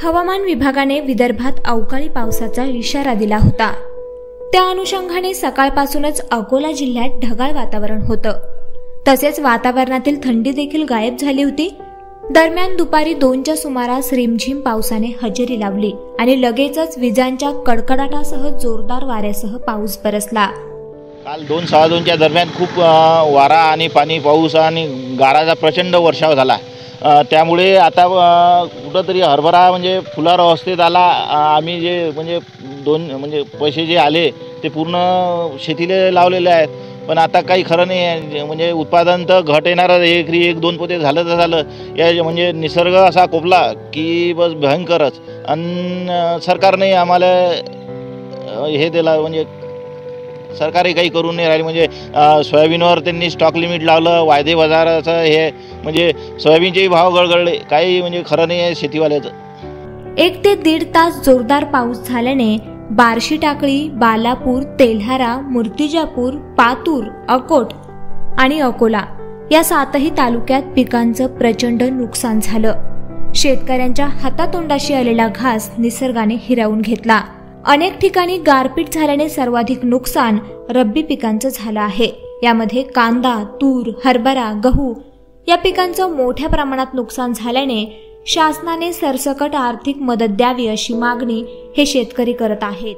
हवामान विभागाने विदर्भात अवकाळी पावसाचा इशारा दिला होता। त्या अनुषंगाने सकाळपासूनच अकोला जिल्ह्यात ढगाळ वातावरण होतं। तसेच वातावरणातील थंडी देखील गायब झाली होती। दरम्यान दुपारी 2च्या सुमारास रिमझिम पावसाने हजेरी लावली आणि लगेचच विजांच्या कडकडाटासह जोरदार वाऱ्यासह पाऊस बरसला। काल 2:15च्या दरम्यान खूप वारा आणि पाऊस आणि गाराचा प्रचंड वर्षाव झाला। त्यामुळे आता कुठंतरी हरभरा म्हणजे फुलार अवस्थेत आला। आम्ही जे म्हणजे पैसे जे आले ते पूर्ण शेतीला लावलेले आहेत, पण आता काही खरं नाही आहे। म्हणजे उत्पादन तर घट येणार, एकरी 1-2 पोते झालं तर झालं। या म्हणजे निसर्ग असा कोपला की बस भयंकरच। आणि सरकारने आम्हाला हे दिलं, म्हणजे सरकारही काही करून नाही राहिले। म्हणजे सोयाबीनवर त्यांनी स्टॉक लिमिट लावलं, वायदे बाजाराचं हे म्हणजे सोयाबीनचेही भाव गळगळले। काही म्हणजे खरं नाही आहे शेतीवाल्याचं। 1 ते 1.5 तास जोरदार पाऊस झाल्याने बार्शी टाकळी, बालापूर, तेल्हारा, मूर्तिजापूर, पातूर, अकोट आणि अकोला या 7ही तालुक्यात पिकांचं प्रचंड नुकसान झालं। शेतकऱ्यांच्या हातातोंडाशी आलेला घास निसर्गाने हिरावून घेतला। अनेक ठिकाणी गारपीट झाल्याने सर्वाधिक नुकसान रब्बी पिकांचं झालं आहे। यामध्ये कांदा, तूर, हरभरा, गहू या पिकांचं मोठ्या प्रमाणात नुकसान झाल्याने शासनाने सरसकट आर्थिक मदत द्यावी अशी मागणी हे शेतकरी करत आहेत।